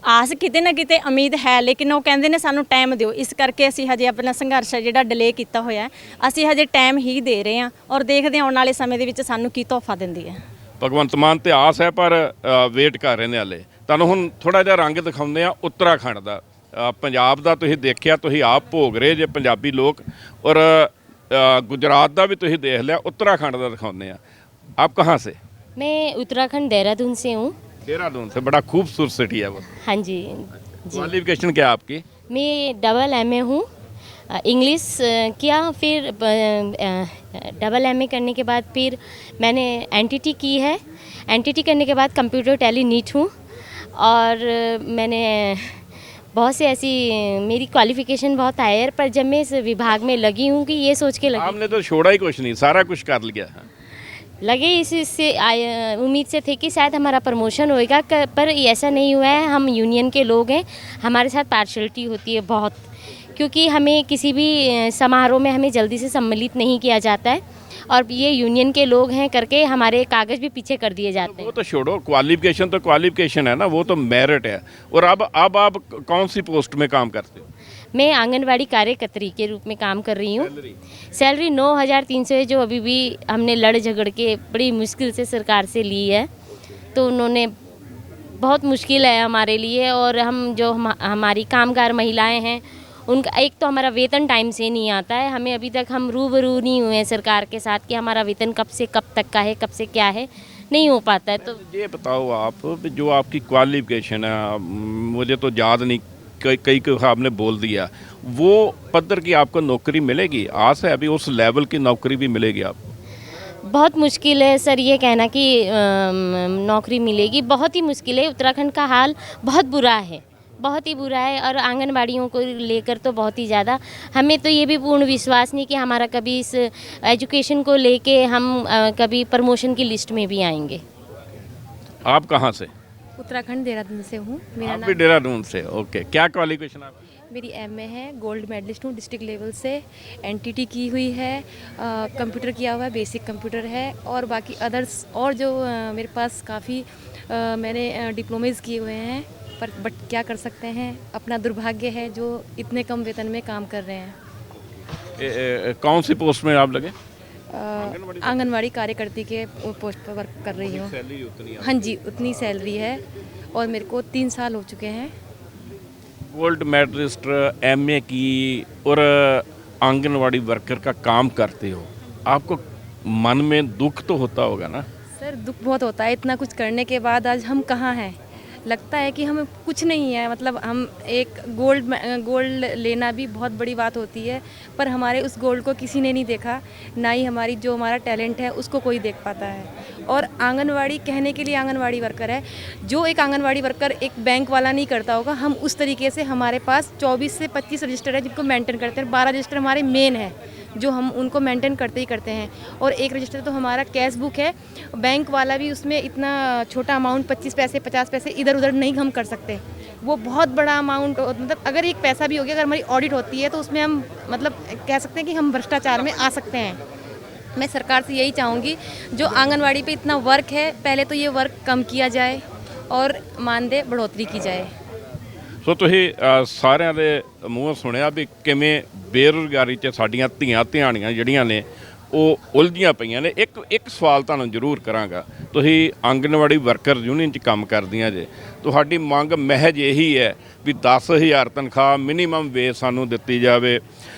ਆਸ ਕਿਤੇ ਨਾ ਕਿਤੇ ਉਮੀਦ ਹੈ, ਲੇਕਿਨ ਉਹ ਕਹਿੰਦੇ ਨੇ ਸਾਨੂੰ ਟਾਈਮ ਦਿਓ, ਇਸ ਕਰਕੇ ਅਸੀਂ ਹਜੇ ਆਪਣਾ ਸੰਘਰਸ਼ ਜਿਹੜਾ ਡਿਲੇ ਕੀਤਾ ਹੋਇਆ, ਅਸੀਂ ਹਜੇ ਟਾਈਮ ਹੀ ਦੇ ਰਹੇ ਹਾਂ ਔਰ ਦੇਖਦੇ ਹਾਂ ਆਉਣ ਵਾਲੇ ਸਮੇਂ ਦੇ ਵਿੱਚ ਸਾਨੂੰ ਕੀ ਤੋਹਫਾ ਦਿੰਦੀ ਹੈ ਭਗਵੰਤ ਮਾਨ। ਤੇ ਆਸ ਹੈ ਪਰ ਵੇਟ ਕਰ ਰਹੇ ਨੇ ਹਾਲੇ। ਤੁਹਾਨੂੰ ਹੁਣ ਥੋੜਾ ਜਿਹਾ ਰੰਗ ਦਿਖਾਉਂਦੇ ਆ ਉੱਤਰਾਖੰਡ ਦਾ। ਪੰਜਾਬ ਦਾ ਤੁਸੀਂ ਦੇਖਿਆ, ਤੁਸੀਂ ਆਪ ਭੋਗ ਰਹੇ ਜੇ ਪੰਜਾਬੀ ਲੋਕ, ਔਰ ਗੁਜਰਾਤ ਦਾ ਵੀ ਤੁਸੀਂ ਦੇਖ ਲਿਆ, ਉੱਤਰਾਖੰਡ ਦਾ दिखाते हैं। आप कहाँ से? मैं उत्तराखंड देहरादून से हूँ। देहरादून से, बड़ा खूबसूरत सिटी है वो। हाँ जी। क्वालिफिकेशन क्या है आपकी? मैं डबल MA हूँ, इंग्लिश किया, फिर डबल MA करने के बाद फिर मैंने NTT की है। NTT करने के बाद कंप्यूटर टैली नीट हूँ, और मैंने बहुत से ऐसी मेरी क्वालिफ़िकेशन बहुत हायर, पर जब मैं इस विभाग में लगी हूँ कि ये सोच के लगी, आपने तो छोड़ा ही कुछ नहीं, सारा कुछ कर लिया। लगे इससे उम्मीद से थे कि शायद हमारा प्रमोशन होएगा, पर ऐसा नहीं हुआ है। हम यूनियन के लोग हैं, हमारे साथ पार्शलिटी होती है बहुत, क्योंकि हमें किसी भी समारोह में हमें जल्दी से सम्मिलित नहीं किया जाता है, और ये यूनियन के लोग हैं करके हमारे कागज़ भी पीछे कर दिए जाते हैं। वो तो छोड़ो, क्वालिफिकेशन तो क्वालिफिकेशन है ना, वो तो मेरिट है। और अब आप कौन सी पोस्ट में काम करते हो? मैं आंगनवाड़ी कार्यकर्त्री के रूप में काम कर रही हूँ। सैलरी 9,300 है, जो अभी भी हमने लड़ झगड़ के बड़ी मुश्किल से सरकार से ली है। तो उन्होंने बहुत मुश्किल है हमारे लिए, और हम जो हमारी कामगार महिलाएं हैं उनका एक तो हमारा वेतन टाइम से नहीं आता है। हमें अभी तक हम रूबरू नहीं हुए हैं सरकार के साथ कि हमारा वेतन कब से कब तक का है, कब से क्या है, नहीं हो पाता है। तो ये बताओ आप, जो आपकी क्वालिफिकेशन है, मुझे तो याद नहीं, कई आपने बोल दिया, वो पद्धर की आपको नौकरी मिलेगी? आस है अभी उस लेवल की नौकरी भी मिलेगी आपको? बहुत मुश्किल है सर ये कहना कि नौकरी मिलेगी, बहुत ही मुश्किल है। उत्तराखंड का हाल बहुत बुरा है, बहुत ही बुरा है, और आंगनबाड़ियों को लेकर तो बहुत ही ज़्यादा। हमें तो ये भी पूर्ण विश्वास नहीं कि हमारा कभी इस एजुकेशन को लेके हम कभी प्रमोशन की लिस्ट में भी आएंगे। आप कहाँ से? उत्तराखंड देहरादून से हूँ। मेरा आप भी नाम, देहरादून से? ओके, क्या क्वालिफिकेशन आपकी? मेरी एमए है, गोल्ड मेडलिस्ट हूँ डिस्ट्रिक्ट लेवल से। एनटीटी की हुई है, कंप्यूटर किया हुआ है, बेसिक कंप्यूटर है, और बाकी अदर्स और जो मेरे पास काफ़ी मैंने डिप्लोमेज किए हुए हैं, पर बट क्या कर सकते हैं, अपना दुर्भाग्य है जो इतने कम वेतन में काम कर रहे हैं। कौन सी पोस्ट में आप लगे? आंगनवाड़ी कार्यकर्ती के पोस्ट पर वर्क कर रही हूँ। सैलरी उतनी है? हाँ जी, उतनी सैलरी है, और मेरे को 3 साल हो चुके हैं। गोल्ड मेडलिस्ट, एमए की, और आंगनवाड़ी वर्कर का काम करते हो, आपको मन में दुख तो होता होगा ना? सर दुख बहुत होता है, इतना कुछ करने के बाद आज हम कहाँ हैं। लगता है कि हमें कुछ नहीं है, मतलब हम एक गोल्ड लेना भी बहुत बड़ी बात होती है, पर हमारे उस गोल्ड को किसी ने नहीं देखा, ना ही हमारी जो हमारा टैलेंट है उसको कोई देख पाता है। और आंगनवाड़ी कहने के लिए आंगनवाड़ी वर्कर है, जो एक आंगनवाड़ी वर्कर एक बैंक वाला नहीं करता होगा, हम उस तरीके से हमारे पास 24 से 25 रजिस्टर है जिनको मेंटेन करते हैं। 12 रजिस्टर हमारे मेन है जो हम उनको मेंटेन करते ही करते हैं, और एक रजिस्टर तो हमारा कैश बुक है। बैंक वाला भी उसमें इतना छोटा अमाउंट 25 पैसे 50 पैसे इधर उधर नहीं हम कर सकते, वो बहुत बड़ा अमाउंट। मतलब अगर एक पैसा भी हो गया, अगर हमारी ऑडिट होती है तो उसमें हम मतलब कह सकते हैं कि हम भ्रष्टाचार में आ सकते हैं। मैं सरकार से यही चाहूँगी, जो आंगनवाड़ी पे इतना वर्क है, पहले तो ये वर्क कम किया जाए और मानदेय बढ़ोतरी की जाए। ਸੋ ਤੁਸੀਂ ਸਾਰਿਆਂ ਦੇ ਮੂੰਹੋਂ ਸੁਣਿਆ ਵੀ ਕਿਵੇਂ ਬੇਰੁਜ਼ਗਾਰੀ 'ਚ ਸਾਡੀਆਂ ਧੀਆਂ ਧਿਆਣੀਆਂ ਜਿਹੜੀਆਂ ਨੇ ਉਹ ਉਲਝੀਆਂ ਪਈਆਂ ਨੇ। ਇੱਕ ਸਵਾਲ ਤੁਹਾਨੂੰ ਜ਼ਰੂਰ ਕਰਾਂਗਾ, ਤੁਸੀਂ ਆਂਗਨਵਾੜੀ ਵਰਕਰ ਯੂਨੀਅਨ 'ਚ ਕੰਮ ਕਰਦੀਆਂ ਜੇ, ਤੁਹਾਡੀ ਮੰਗ ਮਹਿਜ ਇਹੀ ਹੈ ਵੀ 10,000 ਤਨਖਾਹ ਮਿਨੀਮਮ ਵੇਜ ਸਾਨੂੰ ਦਿੱਤੀ ਜਾਵੇ,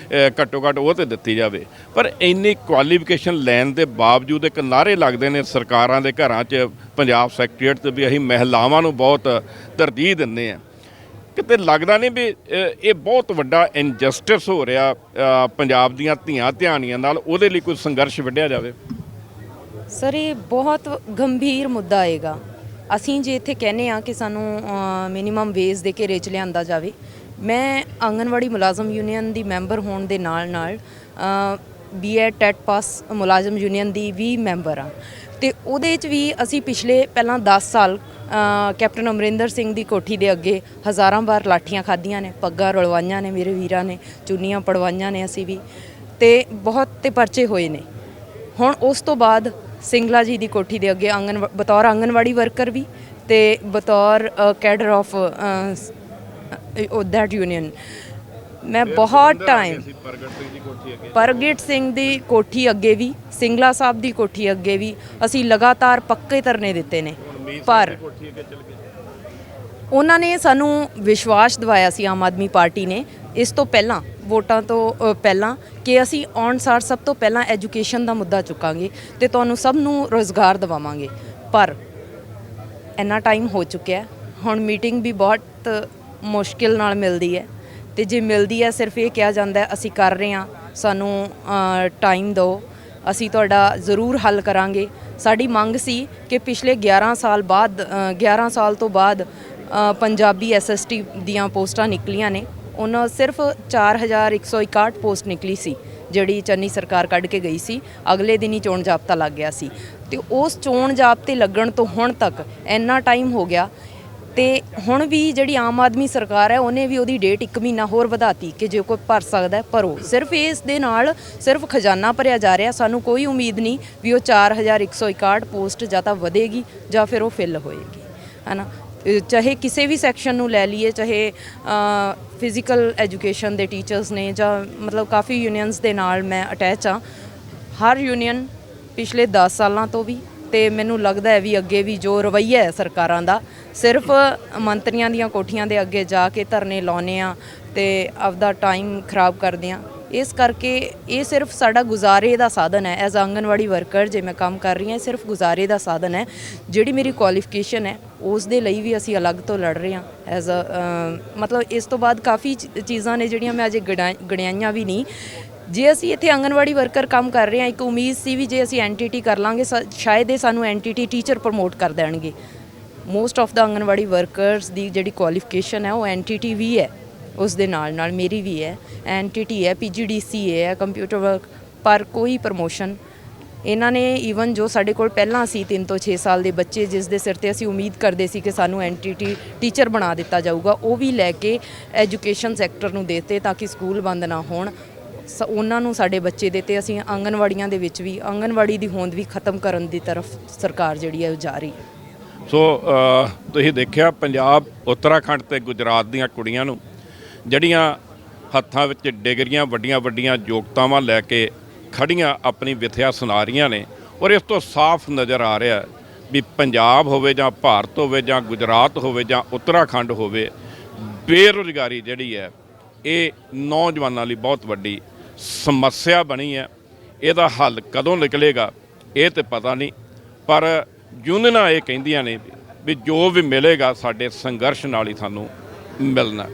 ਘੱਟੋ ਘੱਟ ਉਹ ਤੇ ਦਿੱਤੀ ਜਾਵੇ, ਪਰ ਇੰਨੀ ਕੁਆਲੀਫਿਕੇਸ਼ਨ ਲੈਣ ਦੇ ਬਾਵਜੂਦ ਇੱਕ ਨਾਅਰੇ ਲੱਗਦੇ ਨੇ ਸਰਕਾਰਾਂ ਦੇ ਘਰਾਂ 'ਚ, ਪੰਜਾਬ ਸੈਕਟਰੀਏਟ 'ਤੇ ਵੀ ਅਸੀਂ ਮਹਿਲਾਵਾਂ ਨੂੰ ਬਹੁਤ ਤਰਜੀਹ ਦਿੰਦੇ ਹਾਂ। ਕਿਤੇ ਲੱਗਦਾ ਨਹੀਂ ਵੀ ਇਹ ਬਹੁਤ ਵੱਡਾ ਇਨਜਸਟਿਸ ਹੋ ਰਿਹਾ ਪੰਜਾਬ ਦੀਆਂ ਧੀਆਂ ਧਿਆਣੀਆਂ ਨਾਲ, ਉਹਦੇ ਲਈ ਕੋਈ ਸੰਘਰਸ਼ ਵਿੱਢਿਆ ਜਾਵੇ? ਸਰ ਇਹ ਬਹੁਤ ਗੰਭੀਰ ਮੁੱਦਾ ਆਏਗਾ। ਅਸੀਂ ਜੇ ਇੱਥੇ ਕਹਿੰਦੇ ਆ ਕਿ ਸਾਨੂੰ ਮਿਨੀਮਮ ਵੇਜ ਦੇ ਘੇਰੇ 'ਚ ਲਿਆਂਦਾ ਜਾਵੇ, ਮੈਂ ਆਂਗਨਵਾੜੀ ਮੁਲਾਜ਼ਮ ਯੂਨੀਅਨ ਦੀ ਮੈਂਬਰ ਹੋਣ ਦੇ ਨਾਲ BEd ਟੈਟ ਪਾਸ ਮੁਲਾਜ਼ਮ ਯੂਨੀਅਨ ਦੀ ਵੀ ਮੈਂਬਰ ਹਾਂ, ਅਤੇ ਉਹਦੇ 'ਚ ਵੀ ਅਸੀਂ ਪਿਛਲੇ ਪਹਿਲਾਂ 10 ਸਾਲ ਕੈਪਟਨ ਅਮਰਿੰਦਰ ਸਿੰਘ ਦੀ ਕੋਠੀ ਦੇ ਅੱਗੇ ਹਜ਼ਾਰਾਂ ਵਾਰ ਲਾਠੀਆਂ ਖਾਧੀਆਂ ਨੇ, ਪੱਗਾਂ ਰੁਲਵਾਈਆਂ ਨੇ ਮੇਰੇ ਵੀਰਾਂ ਨੇ, ਚੁੰਨੀਆਂ ਪੜਵਾਈਆਂ ਨੇ ਅਸੀਂ ਵੀ, ਅਤੇ ਬਹੁਤ ਤੇ ਪਰਚੇ ਹੋਏ ਨੇ। ਹੁਣ ਉਸ ਤੋਂ ਬਾਅਦ ਸਿੰਗਲਾ ਜੀ ਦੀ ਕੋਠੀ ਦੇ ਅੱਗੇ ਬਤੌਰ ਆਂਗਨਵਾੜੀ ਵਰਕਰ ਵੀ ਅਤੇ ਬਤੌਰ ਕੈਡਰ ਆਫ ਦੈਟ ਯੂਨੀਅਨ ਮੈਂ ਬਹੁਤ ਟਾਈਮ ਪ੍ਰਗਟ ਸਿੰਘ ਦੀ ਕੋਠੀ ਅੱਗੇ ਵੀ, ਸਿੰਗਲਾ ਸਾਹਿਬ ਦੀ ਕੋਠੀ ਅੱਗੇ ਵੀ ਅਸੀਂ ਲਗਾਤਾਰ ਪੱਕੇ ਧਰਨੇ ਦਿੱਤੇ ਨੇ, ਪਰ ਉਹਨਾਂ ਨੇ ਸਾਨੂੰ ਵਿਸ਼ਵਾਸ ਦਿਵਾਇਆ ਸੀ, ਆਮ ਆਦਮੀ ਪਾਰਟੀ ਨੇ, ਇਸ ਤੋਂ ਪਹਿਲਾਂ ਵੋਟਾਂ ਤੋਂ ਪਹਿਲਾਂ, ਕਿ ਅਸੀਂ ਆਉਣ ਸਾਰ ਸਭ ਤੋਂ ਪਹਿਲਾਂ ਐਜੂਕੇਸ਼ਨ ਦਾ ਮੁੱਦਾ ਚੁੱਕਾਂਗੇ ਅਤੇ ਤੁਹਾਨੂੰ ਸਭ ਨੂੰ ਰੁਜ਼ਗਾਰ ਦਿਵਾਵਾਂਗੇ। ਪਰ ਇੰਨਾ ਟਾਈਮ ਹੋ ਚੁੱਕਿਆ, ਹੁਣ ਮੀਟਿੰਗ ਵੀ ਬਹੁਤ ਮੁਸ਼ਕਿਲ ਨਾਲ ਮਿਲਦੀ ਹੈ, ਅਤੇ ਜੇ ਮਿਲਦੀ ਹੈ ਸਿਰਫ ਇਹ ਕਿਹਾ ਜਾਂਦਾ ਅਸੀਂ ਕਰ ਰਹੇ ਹਾਂ, ਸਾਨੂੰ ਟਾਈਮ ਦਿਓ, ਅਸੀਂ ਤੁਹਾਡਾ ਜ਼ਰੂਰ ਹੱਲ ਕਰਾਂਗੇ। ਸਾਡੀ ਮੰਗ ਸੀ ਕਿ ਪਿਛਲੇ 11 ਸਾਲ ਤੋਂ ਬਾਅਦ ਪੰਜਾਬੀ SST ਦੀਆਂ ਪੋਸਟਾਂ ਨਿਕਲੀਆਂ ਨੇ, ਉਹਨਾਂ ਸਿਰਫ 4161 ਪੋਸਟ ਨਿਕਲੀ ਸੀ ਜਿਹੜੀ ਚੰਨੀ ਸਰਕਾਰ ਕੱਢ ਕੇ ਗਈ ਸੀ। ਅਗਲੇ ਦਿਨ ਹੀ ਚੋਣ ਜਾਬਤਾ ਲੱਗ ਗਿਆ ਸੀ ਤੇ ਉਸ ਚੋਣ ਜਾਬਤੇ ਲੱਗਣ ਤੋਂ ਹੁਣ ਤੱਕ ਇੰਨਾ ਟਾਈਮ ਹੋ ਗਿਆ ਤੇ ਹੁਣ ਵੀ ਜਿਹੜੀ ਆਮ ਆਦਮੀ ਸਰਕਾਰ ਹੈ ਉਹਨੇ ਵੀ ਉਹਦੀ ਡੇਟ 1 ਮਹੀਨਾ ਹੋਰ ਵਧਾਤੀ ਕਿ ਜੇ ਕੋਈ ਭਰ ਸਕਦਾ ਭਰੋ। ਸਿਰਫ ਇਸ ਦੇ ਨਾਲ ਸਿਰਫ ਖਜ਼ਾਨਾ ਭਰਿਆ ਜਾ ਰਿਹਾ। ਸਾਨੂੰ ਕੋਈ ਉਮੀਦ ਨਹੀਂ ਵੀ ਉਹ 4161 ਪੋਸਟ ਜਾਂ ਤਾਂ ਵਧੇਗੀ ਜਾਂ ਫਿਰ ਉਹ ਫਿਲ ਹੋਏਗੀ, ਹੈ ਨਾ। ਚਾਹੇ ਕਿਸੇ ਵੀ ਸੈਕਸ਼ਨ ਨੂੰ ਲੈ ਲਈਏ, ਚਾਹੇ ਫਿਜ਼ੀਕਲ ਐਜੂਕੇਸ਼ਨ ਦੇ ਟੀਚਰਸ ਨੇ ਜਾਂ ਮਤਲਬ ਕਾਫੀ ਯੂਨੀਅਨਸ ਦੇ ਨਾਲ ਮੈਂ ਅਟੈਚ ਹਾਂ। ਹਰ ਯੂਨੀਅਨ ਪਿਛਲੇ 10 ਸਾਲਾਂ ਤੋਂ ਵੀ ਤੇ ਮੈਨੂੰ ਲੱਗਦਾ ਹੈ ਵੀ ਅੱਗੇ ਵੀ ਜੋ ਰਵੱਈਆ ਹੈ ਸਰਕਾਰਾਂ ਦਾ, ਸਿਰਫ ਮੰਤਰੀਆਂ ਦੀਆਂ ਕੋਠੀਆਂ ਦੇ ਅੱਗੇ ਜਾ ਕੇ ਧਰਨੇ ਲਾਉਂਦੇ ਆ ਤੇ ਆਪਦਾ ਟਾਈਮ ਖਰਾਬ ਕਰਦੇ ਆ। ਇਸ ਕਰਕੇ ਇਹ ਸਿਰਫ ਸਾਡਾ ਗੁਜ਼ਾਰੇ ਦਾ ਸਾਧਨ ਹੈ। ਐਜ਼ ਆਂਗਨਵਾੜੀ ਵਰਕਰ ਜੇ ਮੈਂ ਕੰਮ ਕਰ ਰਹੀ ਹਾਂ, ਸਿਰਫ ਗੁਜ਼ਾਰੇ ਦਾ ਸਾਧਨ ਹੈ। ਜਿਹੜੀ ਮੇਰੀ ਕੁਆਲੀਫਿਕੇਸ਼ਨ ਹੈ ਉਸ ਦੇ ਲਈ ਵੀ ਅਸੀਂ ਅਲੱਗ ਤੋਂ ਲੜ ਰਹੇ ਹਾਂ ਐਜ਼ ਮਤਲਬ ਇਸ ਤੋਂ ਬਾਅਦ ਕਾਫੀ ਚੀਜ਼ਾਂ ਨੇ ਜਿਹੜੀਆਂ ਮੈਂ ਅਜੇ ਗਣਾਈਆਂ ਵੀ ਨਹੀਂ। ਜੇ ਅਸੀਂ ਇੱਥੇ ਆਂਗਨਵਾੜੀ ਵਰਕਰ ਕੰਮ ਕਰ ਰਹੇ ਹਾਂ, ਇੱਕ ਉਮੀਦ ਸੀ ਵੀ ਜੇ ਅਸੀਂ NTT ਕਰ ਲਾਂਗੇ ਸ਼ਾਇਦ ਇਹ ਸਾਨੂੰ NTT ਟੀਚਰ ਪ੍ਰਮੋਟ ਕਰ ਦੇਣਗੇ। Most of the anganwadi workers ਦੀ ਜਿਹੜੀ ਕੁਆਲੀਫਿਕੇਸ਼ਨ ਹੈ ਉਹ NTT ਵੀ ਹੈ, ਉਸ ਦੇ ਨਾਲ ਨਾਲ ਮੇਰੀ ਵੀ ਹੈ, NTT ਹੈ, PGDC ਹੈ, ਕੰਪਿਊਟਰ ਵਰਕ, ਪਰ ਕੋਈ ਪ੍ਰਮੋਸ਼ਨ ਇਹਨਾਂ ਨੇ ਈਵਨ ਜੋ ਸਾਡੇ ਕੋਲ ਪਹਿਲਾਂ ਸੀ 3 ਤੋਂ 6 ਸਾਲ ਦੇ ਬੱਚੇ ਜਿਸ ਦੇ ਸਿਰ ਤੇ ਅਸੀਂ ਉਮੀਦ ਕਰਦੇ ਸੀ ਕਿ ਸਾਨੂੰ NTT ਟੀਚਰ ਬਣਾ ਦਿੱਤਾ ਜਾਊਗਾ, ਉਹ ਵੀ ਲੈ ਕੇ ਐਜੂਕੇਸ਼ਨ ਸੈਕਟਰ ਨੂੰ ਦੇਤੇ ਤਾਂ ਕਿ ਸਕੂਲ ਬੰਦ ਨਾ ਹੋਣ। ਉਹਨਾਂ ਨੂੰ ਸਾਡੇ ਬੱਚੇ ਦਿੱਤੇ। ਅਸੀਂ ਆਂਗਨਵਾੜੀਆਂ ਦੇ ਵਿੱਚ ਵੀ ਆਂਗਨਵਾੜੀ ਦੀ ਹੋਂਦ ਵੀ ਖਤਮ ਕਰਨ ਦੀ ਤਰਫ ਸਰਕਾਰ ਜਿਹੜੀ ਹੈ ਉਹ ਜਾ ਰਹੀ ਹੈ। ਸੋ ਤੁਸੀਂ ਦੇਖਿਆ ਪੰਜਾਬ, ਉੱਤਰਾਖੰਡ ਤੇ ਗੁਜਰਾਤ ਦੀਆਂ ਕੁੜੀਆਂ ਨੂੰ ਜਿਹੜੀਆਂ ਹੱਥਾਂ ਵਿੱਚ ਡਿਗਰੀਆਂ ਵੱਡੀਆਂ ਵੱਡੀਆਂ ਯੋਗਤਾਵਾਂ ਲੈ ਕੇ ਖੜੀਆਂ ਆਪਣੀ ਵਿਥਿਆ ਸੁਣਾ ਰਹੀਆਂ ਨੇ। ਔਰ ਇਸ ਤੋਂ ਸਾਫ਼ ਨਜ਼ਰ ਆ ਰਿਹਾ ਵੀ ਪੰਜਾਬ ਹੋਵੇ ਜਾਂ ਭਾਰਤ ਹੋਵੇ ਜਾਂ ਗੁਜਰਾਤ ਹੋਵੇ ਜਾਂ ਉੱਤਰਾਖੰਡ ਹੋਵੇ, ਬੇਰੁਜ਼ਗਾਰੀ ਜਿਹੜੀ ਹੈ ਇਹ ਨੌਜਵਾਨਾਂ ਲਈ ਬਹੁਤ ਵੱਡੀ ਸਮੱਸਿਆ ਬਣੀ ਹੈ। ਇਹਦਾ ਹੱਲ ਕਦੋਂ ਨਿਕਲੇਗਾ ਇਹ ਤਾਂ ਪਤਾ ਨਹੀਂ, ਪਰ ਯੂਨੀਅਨਾਂ ਇਹ ਕਹਿੰਦੀਆਂ ਨੇ ਵੀ ਜੋ ਵੀ ਮਿਲੇਗਾ ਸਾਡੇ ਸੰਘਰਸ਼ ਨਾਲ ਹੀ ਸਾਨੂੰ ਮਿਲਣਾ।